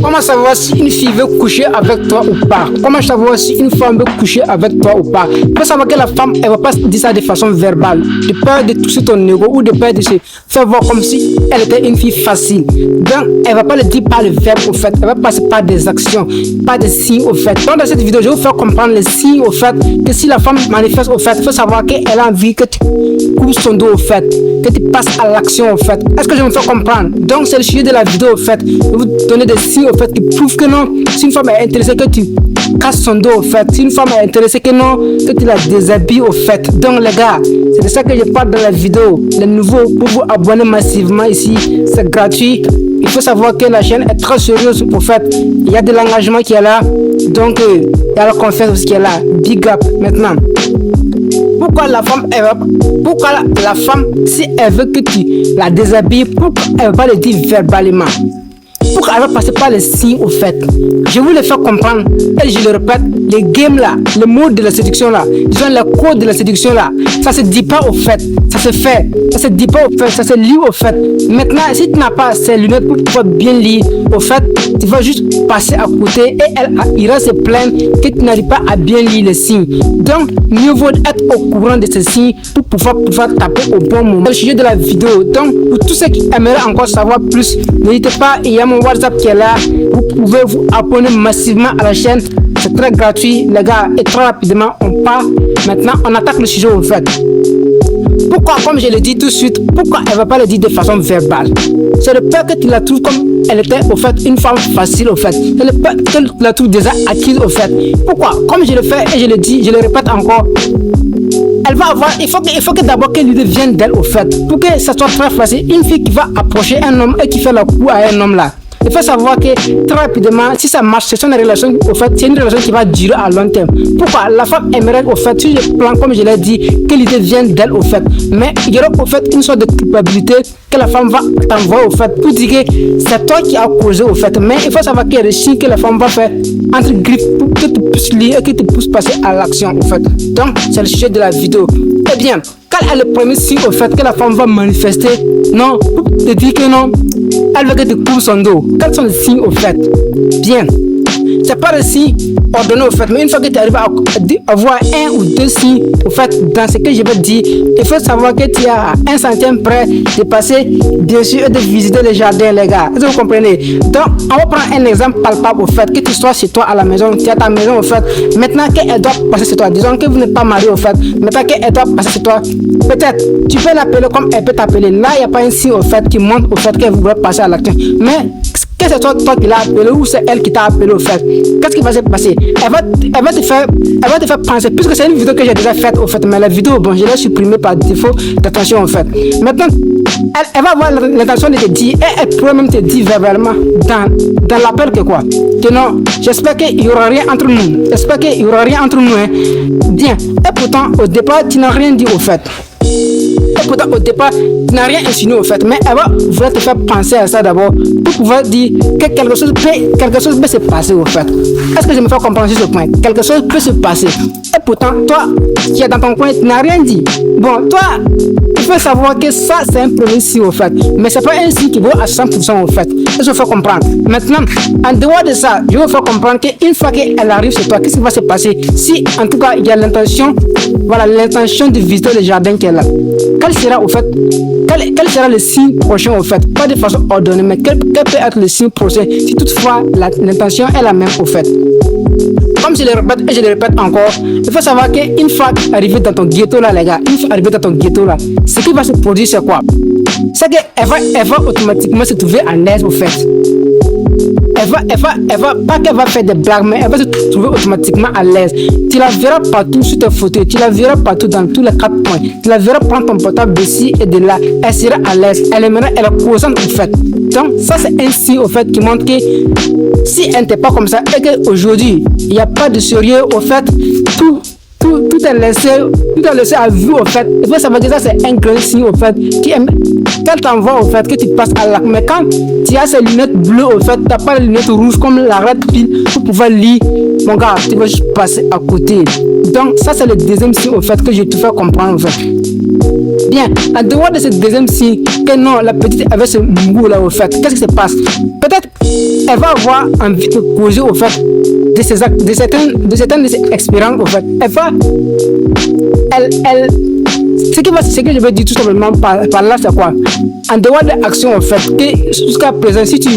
Comment savoir si une fille veut coucher avec toi ou pas? Comment savoir si une femme veut coucher avec toi ou pas? Il faut savoir que la femme, elle va pas dire ça de façon verbale, de peur de toucher ton ego ou de peur de se faire voir comme si elle était une fille facile. Donc, elle va pas le dire par le verbe au fait, elle va passer par des actions, par des signes au fait. Donc, dans cette vidéo, je vais vous faire comprendre les signes au fait, que si la femme manifeste au fait, il faut savoir qu'elle a envie que tu coupes son dos au fait, que tu passes à l'action au fait. Est-ce que je vais me faire comprendre? Donc, c'est le sujet de la vidéo au fait. Je vais vous donner des signes au fait qui prouvent que non, si une femme est intéressée, que tu casses son dos au fait. Si une femme est intéressée, que non, que tu la déshabilles au fait. Donc, les gars, c'est de ça que je parle dans la vidéo. Les nouveaux, pour vous abonner massivement ici, c'est gratuit. Il faut savoir que la chaîne est très sérieuse au fait. Il y a de l'engagement qui est là. Donc, il y a la confiance aussi qui est là. Big up maintenant. Pourquoi la femme, si elle veut que tu la déshabilles, pourquoi elle ne va pas le dire verbalement? Pourquoi elle va passer par les signes au fait? Je vous le fais comprendre et je le répète, les games là, le mot de la séduction là, disons le code de la séduction là, ça se dit pas au fait, ça se fait, ça se dit pas au fait, ça se lit au fait. Maintenant, si tu n'as pas ces lunettes pour pouvoir bien lire au fait, tu vas juste passer à côté et elle ira se plaindre que tu n'arrives pas à bien lire les signes. Donc, mieux vaut être au courant de ces signes pour pouvoir taper au bon moment. C'est le sujet de la vidéo. Donc, pour tous ceux qui aimeraient encore savoir plus, n'hésitez pas, il y a mon WhatsApp qui est là. Vous pouvez vous abonner massivement à la chaîne. C'est très gratuit, les gars. Et très rapidement, on part. Maintenant, on attaque le sujet au fait. Pourquoi, comme je le dis tout de suite, pourquoi elle ne va pas le dire de façon verbale? C'est le peur que tu la trouves comme elle était au fait une femme facile au fait. C'est le peur que tu la trouves déjà acquise au fait. Pourquoi? Comme je le fais et je le dis, je le répète encore. Elle va avoir, il faut que d'abord que l'idée vienne d'elle au fait. Pour que ça soit très facile, une fille qui va approcher un homme et qui fait la cour à un homme là. Il faut savoir que très rapidement, si ça marche, c'est une relation au fait, c'est une relation qui va durer à long terme. Pourquoi? La femme aimerait au fait, sur le plan, comme je l'ai dit, que l'idée vienne d'elle au fait. Mais il y aura au fait une sorte de culpabilité que la femme va t'envoyer au fait pour dire que c'est toi qui as causé au fait. Mais il faut savoir qu'il y a des signes que la femme va faire entre griffes pour que tu puisses lire et que tu puisses passer à l'action au fait. Donc, c'est le sujet de la vidéo. Eh bien, quel est le premier signe au fait que la femme va manifester? Non, pour te dire que non, elle veut que tu coupes son dos. Quels sont les signes au fait? Bien, c'est pas le signe ordonné au fait, mais une fois que tu arrives à voir un ou deux signes au fait dans ce que je vais te dire, il faut savoir que tu es à 1 centime près de passer dessus et de visiter le jardin, les gars. Est-ce que vous comprenez? Donc, on va prendre un exemple palpable au fait, que tu sois chez toi à la maison, tu as ta maison au fait, maintenant qu'elle doit passer chez toi, disons que vous n'êtes pas marié au fait, maintenant qu'elle doit passer chez toi, peut-être tu peux l'appeler comme elle peut t'appeler. Là, il n'y a pas un signe au fait qui montre au fait qu'elle voudrait passer à l'action. Mais que c'est toi qui l'as appelé ou c'est elle qui t'a appelé au fait, qu'est-ce qui va se passer? Elle va te faire penser, puisque c'est une vidéo que j'ai déjà faite au fait, mais la vidéo, bon, je l'ai supprimée par défaut d'attention au fait. Maintenant, elle va avoir l'intention de te dire, et elle pourrait même te dire verbalement dans l'appel que quoi? Que non, j'espère qu'il n'y aura rien entre nous. J'espère qu'il n'y aura rien entre nous. Hein. Bien. Et pourtant, au départ, tu n'as rien dit au fait. Et pourtant, au départ, tu n'as rien insinué au fait, mais elle va vouloir te faire penser à ça d'abord pour pouvoir dire que quelque chose peut se passer au fait. Est-ce que je me fais comprendre sur ce point? Quelque chose peut se passer. Et pourtant, toi qui es dans ton coin, tu n'as rien dit. Bon, toi, il faut savoir que ça, c'est un premier signe au fait, mais c'est pas un signe qui vaut à 100% au fait. Est-ce que je fais comprendre? Maintenant, en dehors de ça, je vais vous faire comprendre qu'une fois qu'elle arrive chez toi, qu'est-ce qui va se passer? Si, en tout cas, il y a l'intention, voilà, l'intention de visiter le jardin qu'elle a. Quel sera au fait, quel sera le signe prochain au fait? Pas de façon ordonnée, mais quel peut être le signe prochain si toutefois l'intention est la même au fait? Comme je le répète et je le répète encore, il faut savoir qu'une fois arrivé dans ton ghetto là, les gars, une fois arrivé dans ton ghetto là, ce qui va se produire c'est quoi? C'est qu'elle va automatiquement se trouver à l'aise au fait. Pas qu'elle va faire des blagues, mais elle va se trouver automatiquement à l'aise. Tu la verras partout sur tes photos, tu la verras partout dans tous les 4 points. Tu la verras prendre ton portable d'ici et de là. Elle sera à l'aise, elle est causante au fait. Donc, ça c'est un signe au fait qui montre que si elle n'était pas comme ça et qu'aujourd'hui, il n'y a pas de sérieux au fait, tout est laissé à vue au fait. Et ça veut dire que ça c'est un grand signe au fait qu'elle t'envoie au fait que tu passes à l'acte. Mais quand tu as ces lunettes bleues au fait, tu n'as pas les lunettes rouges comme la red pill pour pouvoir lire, mon gars, tu vas juste passer à côté. Donc ça c'est le deuxième signe au fait que je te fais comprendre au fait. Bien, en dehors de ce deuxième signe, que non, la petite avait ce mou là au fait, qu'est-ce qui se passe? Peut-être elle va avoir envie de causer au fait de certaines de ses expériences au fait. Ce que je veux dire tout simplement par là, c'est quoi? En dehors de l'action, en fait, que jusqu'à présent, si tu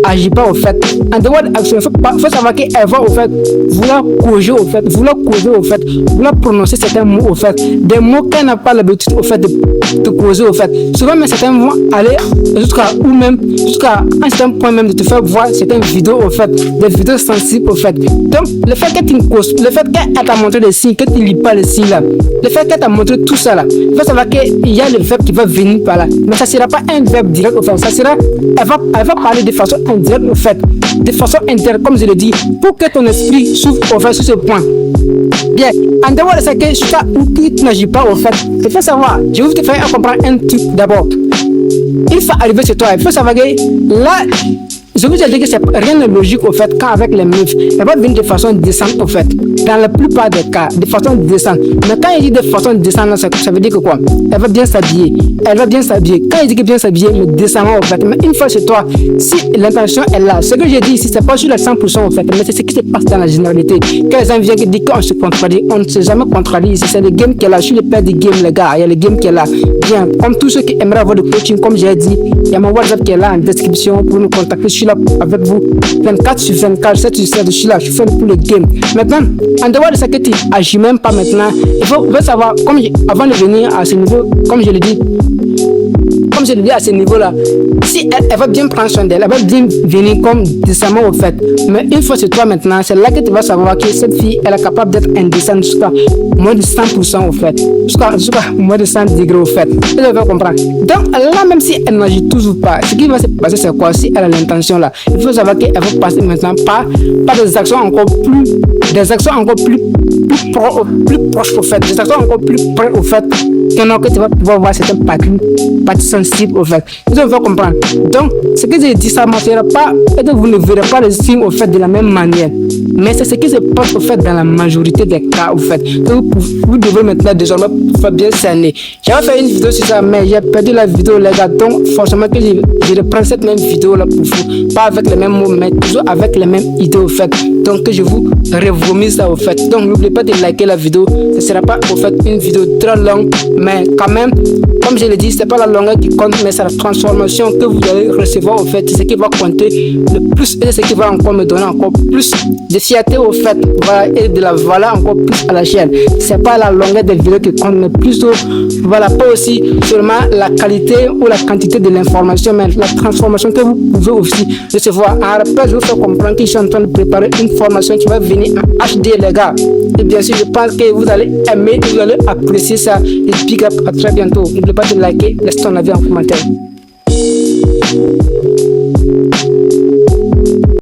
n'agis pas, au fait, en dehors de l'action, il faut savoir qu'elle va, au fait, vouloir causer, au fait, vouloir prononcer certains mots, au fait, des mots qu'elle n'a pas l'habitude, au fait, de causer, au fait. Souvent, mais certains vont aller jusqu'à un certain point même de te faire voir certaines vidéos, au fait, des vidéos sensibles, au fait. Donc, le fait que tu ne causes, le fait qu'elle t'a montré les signes, que tu ne lis pas les signes là, le fait qu'elle t'a montré tout ça là, il faut savoir qu'il y a le verbe qui va venir par là. Mais ça ne sera pas un verbe direct au fait. Ça sera, elle va parler de façon indirecte au fait. De façon indirecte, comme je le dis, pour que ton esprit s'ouvre au fait sur ce point. Bien, en dehors de ça, que jusqu'à où tu n'agis pas au fait, il faut savoir, je vais te faire comprendre un truc d'abord. Il faut arriver chez toi, il faut savoir que là, je vous ai dit que c'est rien de logique au fait quand avec les meufs, elle va venir de façon décente au fait. Dans la plupart des cas, de façon décente. Mais quand il dit de façon décente, ça veut dire que quoi? Elle va bien s'habiller. Elle va bien s'habiller. Quand il dit que bien s'habiller, mais décemment au fait. Mais une fois chez toi, si l'intention est là, ce que j'ai dit ici, c'est pas sur le 100% au fait, mais c'est ce qui se passe dans la généralité. Quand les gens viennent dire qu'on se contradit, on ne s'est jamais contradit ici. C'est le game qui est là. Je suis le père du game, les gars. Il y a le game qui est là. Bien, comme tous ceux qui aimeraient avoir de coaching, comme j'ai dit, il y a mon WhatsApp qui est là en description pour nous contacter. Je suis là avec vous 24 sur 24, 7 sur 7, je suis là, je fais pour le game. Maintenant, en dehors de ça que tu agis même pas maintenant, il faut savoir, avant de venir à ce niveau, comme je le dis à ce niveau-là, si elle va bien prendre soin d'elle, elle va bien venir comme décemment au fait. Mais une fois sur toi maintenant, c'est là que tu vas savoir que cette fille, elle est capable d'être indécente jusqu'à moins de 100% au fait. Jusqu'à moins de 100 degrés au fait. Tu vas comprendre. Donc là, même si elle n'agit toujours pas, ce qui va se passer, c'est quoi? Si elle a l'intention là, il faut savoir qu'elle va passer maintenant par des actions encore plus proches au fait. Des actions encore plus près au fait. Que tu vas pouvoir voir certaines parties sensibles au fait. Vous devez comprendre. Donc, ce que j'ai dit, ça ne marchera pas et que vous ne verrez pas les signes au fait de la même manière. Mais c'est ce qui se passe au fait dans la majorité des cas au fait. Donc, vous devez maintenant désormais faire bien cerner. J'avais fait une vidéo sur ça, mais j'ai perdu la vidéo les gars. Donc, forcément que je reprends cette même vidéo là pour vous. Pas avec les mêmes mots, mais toujours avec les mêmes idées au fait. Donc, que je vous revomis ça au fait. Donc, n'oubliez pas de liker la vidéo. Ce ne sera pas au fait une vidéo très longue, mais quand même, comme je l'ai dit, c'est pas la longueur qui compte, mais c'est la transformation que vous allez recevoir au fait. C'est ce qui va compter le plus et ce qui va encore me donner encore plus de fierté au fait, voilà, et de la valeur encore plus à la chaîne. C'est pas la longueur des vidéos qui compte, mais plutôt, voilà, pas aussi seulement la qualité ou la quantité de l'information, mais la transformation que vous pouvez aussi recevoir. En rappel, je vous fais comprendre que je suis en train de préparer une formation qui va venir en HD, les gars. Et bien sûr, je pense que vous allez aimer, vous allez apprécier ça. Et big up, à très bientôt. N'oubliez pas de liker, laisse ton avis en commentaire.